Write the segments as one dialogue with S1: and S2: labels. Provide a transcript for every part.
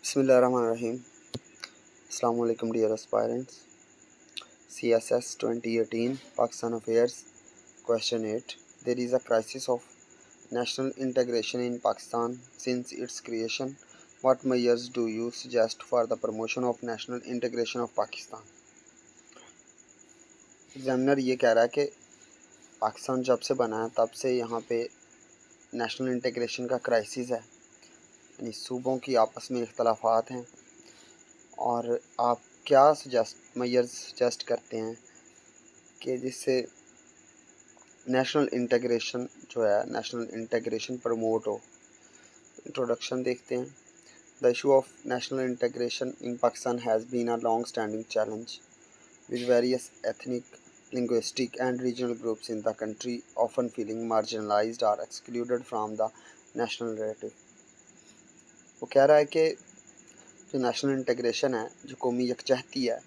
S1: Bismillahirrahmanirrahim. Assalamu alaikum dear aspirants. CSS 2018 Pakistan Affairs Question 8. There is a crisis of national integration in Pakistan since its creation. What measures do you suggest for the promotion of national integration of Pakistan? Examiner ये कह रहा है कि पाकिस्तान जब से बना है तब से यहाँ पे नेशनल इंटीग्रेशन का क्राइसिस है, यानी सूबों की आपस में इख्तलाफात हैं, और आप क्या मेजर्स सजेस्ट करते हैं कि जिससे नेशनल इंटीग्रेशन प्रमोट हो। इंट्रोडक्शन देखते हैं। The issue of national integration in Pakistan has been a long standing challenge with various ethnic, linguistic and regional groups in the country often feeling marginalized or excluded from the national narrative। वो कह रहा है कि जो national integration है, जो कौमी यकजहती है,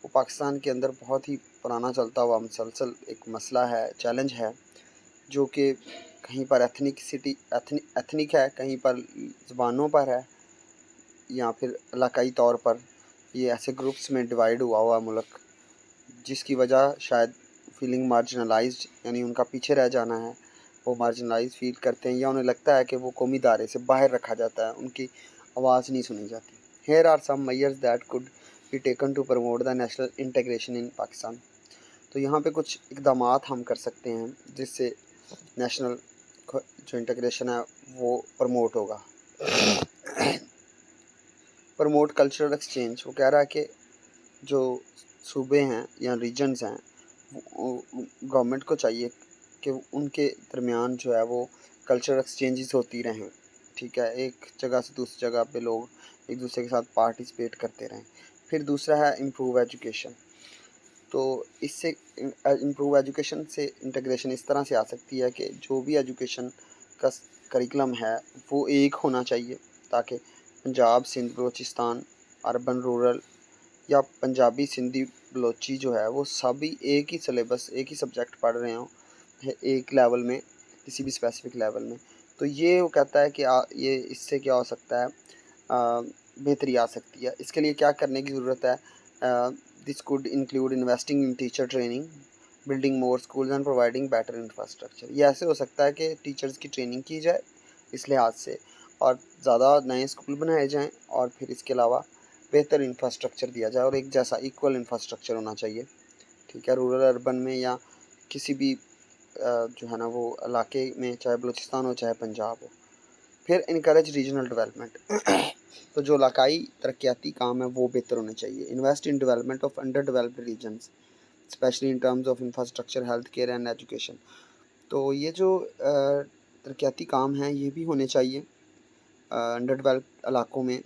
S1: वो पाकिस्तान के अंदर बहुत ही पुराना चलता हुआ मुसलसल एक मसला है, चैलेंज है, जो कि कहीं पर एथनिक है, कहीं पर ज़बानों पर है, या फिर इलाकाई तौर पर ये ऐसे ग्रुप्स में डिवाइड हुआ मुल्क, जिसकी वजह शायद फीलिंग मार्जिनलाइज्ड, यानी उनका पीछे रह जाना है, वो मार्जिनलाइज फील करते हैं या उन्हें लगता है कि वो कौमी दायरे से बाहर रखा जाता है, उनकी आवाज़ नहीं सुनी जाती। Here are some measures that could be taken to promote the national integration in Pakistan। तो यहाँ पे कुछ इक़दामात हम कर सकते हैं जिससे नेशनल जो इंटीग्रेशन है वो प्रमोट होगा। Promote cultural exchange. वो कह रहा है कि जो सूबे हैं या रीजन्स हैं, गवर्नमेंट को चाहिए कि उनके दरमियान जो है वो कल्चरल एक्सचेंजेस होती रहें, ठीक है, एक जगह से दूसरी जगह पे लोग एक दूसरे के साथ पार्टिसिपेट करते रहें। फिर दूसरा है इम्प्रूव एजुकेशन। तो इससे इम्प्रूव एजुकेशन से इंटीग्रेशन इस तरह से आ सकती है कि जो भी एजुकेशन का करिकुलम है वो एक होना चाहिए, ताकि पंजाब, सिंध, बलूचिस्तान, अर्बन, रूरल या पंजाबी, सिंधी, बलोची जो है वो सभी एक ही सिलेबस, एक ही सब्जेक्ट पढ़ रहे हों एक लेवल में, किसी भी स्पेसिफिक लेवल में। तो ये वो कहता है कि ये इससे क्या हो सकता है, बेहतरी आ सकती है। इसके लिए क्या करने की ज़रूरत है? This could include investing in teacher training, building more schools and providing better infrastructure. ये ऐसे हो सकता है कि टीचर्स की ट्रेनिंग की जाए इस लिहाज से, और ज़्यादा नए स्कूल बनाए जाएँ, और फिर इसके अलावा बेहतर इंफ्रास्ट्रक्चर दिया जाए, और एक जैसा इक्वल इंफ्रास्ट्रक्चर होना चाहिए, ठीक है, रूरल अर्बन में या किसी भी जो है ना वो इलाके में, चाहे बलूचिस्तान हो चाहे पंजाब हो। फिर इनकरेज रीजनल डेवलपमेंट। तो जो इलाकाई तरक्याती काम है वो बेहतर होने चाहिए। Invest in development of under developed regions especially in terms of infrastructure, health care and education. तो ये जो तरक्याती काम हैं ये भी होने चाहिए अंडर डेवलप्ड इलाकों में,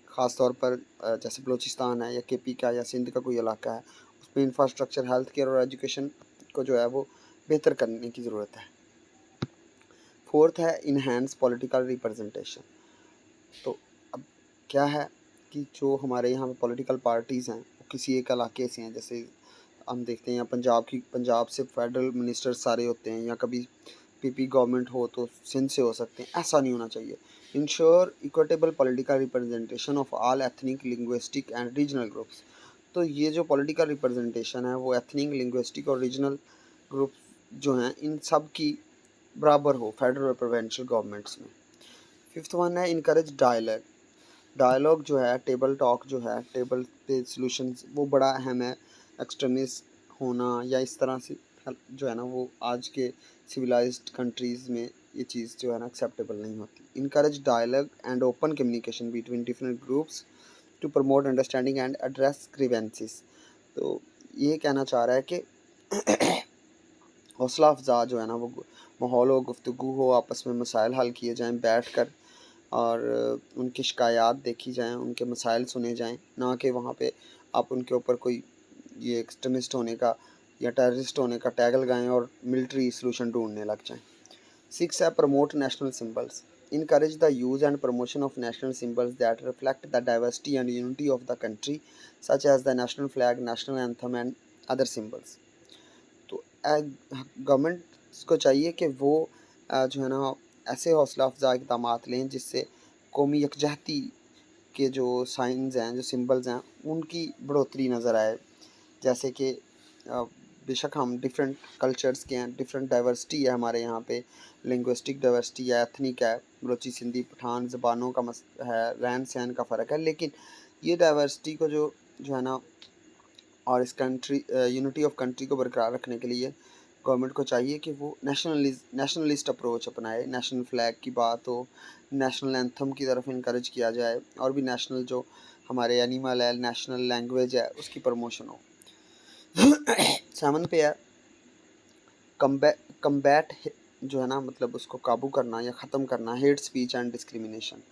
S1: ख़ास तौर पर जैसे बलूचिस्तान है या केपी का या सिंध का कोई इलाका है, उसमें इंफ्रास्ट्रक्चर, हेल्थ केयर और एजुकेशन को जो है वो बेहतर करने की ज़रूरत है। फोर्थ है इन्हेंस पॉलिटिकल रिप्रेजेंटेशन। तो अब क्या है कि जो हमारे यहाँ पे पॉलिटिकल पार्टीज़ हैं वो किसी एक इलाके से हैं, जैसे हम देखते हैं पंजाब से फेडरल मिनिस्टर सारे होते हैं, या कभी पीपी गवर्नमेंट हो तो सिंध से हो सकते हैं। ऐसा नहीं होना चाहिए। Ensure equitable political representation of all ethnic, linguistic and regional groups. तो ये जो पॉलिटिकल रिप्रेजेंटेशन है वो एथनिक, लिंग्विस्टिक और रीजनल ग्रुप जो हैं इन सब की बराबर हो फेडरल और प्रोविंशियल गवर्नमेंट्स में। फिफ्थ वन है इनकरेज डायलॉग जो है, टेबल टॉक जो है, टेबल पे सॉल्यूशंस, वो बड़ा अहम है। एक्सट्रीमिस्ट होना या इस तरह से जो है ना वो आज के सिविलाइज्ड कंट्रीज़ में ये चीज़ जो है ना एक्सेप्टेबल नहीं होती। Encourage dialogue and open communication between different groups to promote understanding and address grievances. तो ये कहना चाह रहा है कि हौसला अफजा जो है ना वो माहौल हो, गुफ्तगू हो, आपस में मसाइल हल किए जाएँ बैठ कर, और उनकी शिकायत देखी जाएँ, उनके मसाइल सुने जाएँ, ना कि वहाँ पे आप उनके ऊपर कोई ये एक्सट्रीमिस्ट होने का या टेररिस्ट होने का टैग लगाएँ और मिलिट्री सॉल्यूशन ढूंढने लग जाएँ। सिक्स है promote national symbols. Encourage the use and promotion of national symbols that reflect the diversity and unity of the country, such as the national flag, national anthem and other symbols. तो government को चाहिए कि वो जो है ना ऐसे हौसला अफजा इक़दाम लें जिससे कौमी यकजहती के जो साइंस हैं, जो सिंबल्स हैं, उनकी बढ़ोतरी नज़र आए। जैसे कि बेशक हम डिफरेंट कल्चर्स के हैं, डिफरेंट डाइवर्सिटी है हमारे यहाँ पे, लिंग्विस्टिक डाइवर्सिटी है, एथनिक है, बलोची, सिंधी, पठान, ज़बानों का है, रहन सहन का फ़र्क है, लेकिन ये डाइवर्सिटी को जो है ना, और इस कंट्री यूनिटी ऑफ कंट्री को बरकरार रखने के लिए गवर्नमेंट को चाहिए कि वो नेशनलिस्ट अप्रोच अपनाए। नेशनल फ्लैग की बात हो, नेशनल एंथम की तरफ इनकरेज किया जाए, और भी नेशनल जो हमारे एनिमल है, नेशनल लैंग्वेज है, उसकी प्रमोशन हो। 7 पे है कम्बैट जो है ना, मतलब उसको काबू करना या ख़त्म करना, हेट स्पीच एंड डिस्क्रिमिनेशन।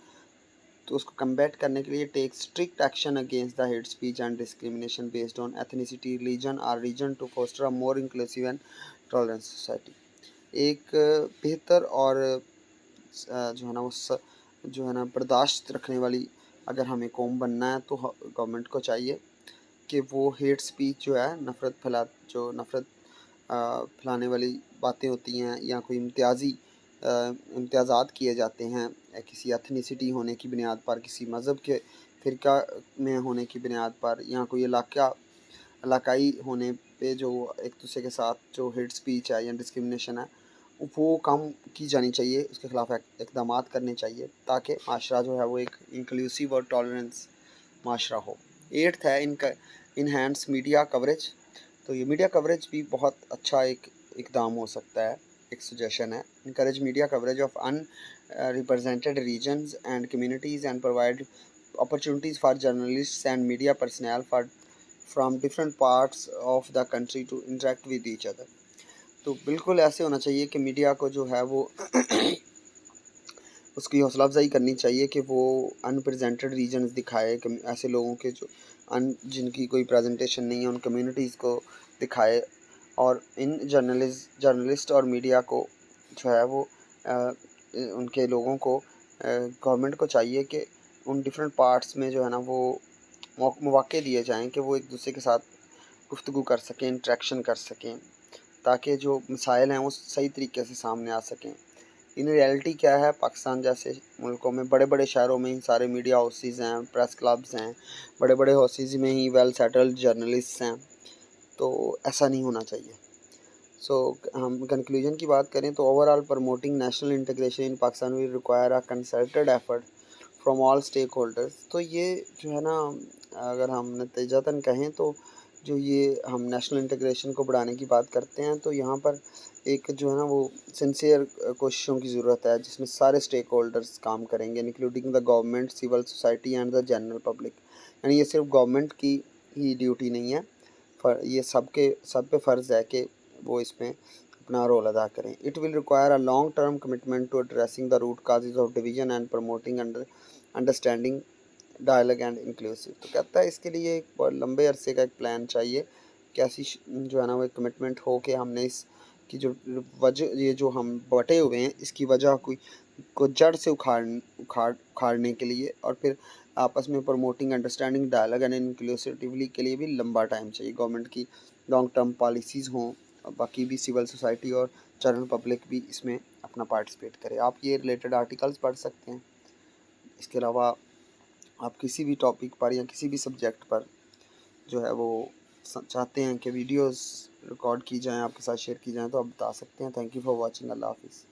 S1: तो उसको कम्बैट करने के लिए take strict action against the hate speech and discrimination based on ethnicity, religion और region to foster a more inclusive and tolerant society. एक बेहतर और जो है ना जो है ना बर्दाश्त रखने वाली अगर हमें कौम बनना है, तो गवर्नमेंट को चाहिए कि वो हेट स्पीच जो है, नफ़रत फैलाने वाली बातें होती हैं, या कोई इम्तियाज़ात किए जाते हैं किसी एथनिसिटी होने की बुनियाद पर, किसी मज़हब के फ़िरका में होने की बुनियाद पर, या कोई इलाकाई होने पे जो एक दूसरे के साथ जो हेट स्पीच है या डिस्क्रिमिनेशन है, वो कम की जानी चाहिए, उसके ख़िलाफ़ इक़दामात करने चाहिए, ताकि माशरा जो है वो एक इंक्लूसिव और टॉलरेंस माशरा हो। 8th है इनहैंस मीडिया कवरेज। तो ये मीडिया कवरेज भी बहुत अच्छा एक इकदाम हो सकता है, एक सजेशन है। Encourage media coverage of represented regions and communities and provide opportunities for journalists and media personnel from different parts of the country to interact with each other. तो बिल्कुल ऐसे होना चाहिए कि मीडिया को जो है वो उसकी हौसला अफजाई करनी चाहिए कि वो अनप्रेजेंटेड रीजन्स दिखाए, ऐसे लोगों के जो जिनकी कोई प्रेजेंटेशन नहीं है, उन कम्युनिटीज़ को दिखाए, और इन जर्नलिस्ट और मीडिया को जो है वो उनके लोगों को गवर्नमेंट को चाहिए कि उन डिफरेंट पार्ट्स में जो है ना वो मौके दिए जाएं कि वो एक दूसरे के साथ गुफ्तगू कर सकें, इंटरेक्शन कर सकें, ताकि जो मसाइल हैं वो सही तरीके से सामने आ सकें। इन रियलिटी क्या है, पाकिस्तान जैसे मुल्कों में, बड़े बड़े शहरों में ही सारे मीडिया हाउसेज़ हैं, प्रेस क्लब्स हैं, बड़े बड़े हाउसेज़ में ही वेल सेटल्ड जर्नलिस्ट हैं, तो ऐसा नहीं होना चाहिए। हम कंक्लूजन की बात करें तो overall promoting national integration in Pakistan will require a concerted effort from all stakeholders. तो ये जो है ना, अगर हम नतीजतन कहें तो जो ये हम नेशनल इंटीग्रेशन को बढ़ाने की बात करते हैं, तो यहाँ पर एक जो है ना वो सिंसियर कोशिशों की ज़रूरत है, जिसमें सारे स्टेक होल्डर्स काम करेंगे, including the government, civil society and the general public. यानी ये सिर्फ गवर्नमेंट की ही ड्यूटी नहीं है, ये सब पे फ़र्ज़ है कि वो इसमें अपना रोल अदा करें। It will require a long term commitment to addressing the root causes of division and promoting understanding dialogue and inclusive. तो कहता है इसके लिए एक बहुत लंबे अरसे का एक प्लान चाहिए, कैसी जो है ना वो एक कमिटमेंट हो कि हमने इस की जो वजह, ये जो हम बटे हुए हैं, इसकी वजह को जड़ से उखाड़ने के लिए, और फिर आपस में promoting understanding dialogue and inclusivity के लिए भी लंबा टाइम चाहिए। गवर्नमेंट की लॉन्ग टर्म पॉलिसीज़ हों, और बाकी भी सिविल सोसाइटी और जनरल पब्लिक भी इसमें अपना पार्टिसिपेट करे। आप ये रिलेटेड आर्टिकल्स पढ़ सकते हैं। इसके अलावा आप किसी भी टॉपिक पर या किसी भी सब्जेक्ट पर जो है वो चाहते हैं कि वीडियोस रिकॉर्ड की जाएँ, आपके साथ शेयर की जाएँ, तो आप बता सकते हैं। Thank you for watching. अल्लाह हाफ़िज़।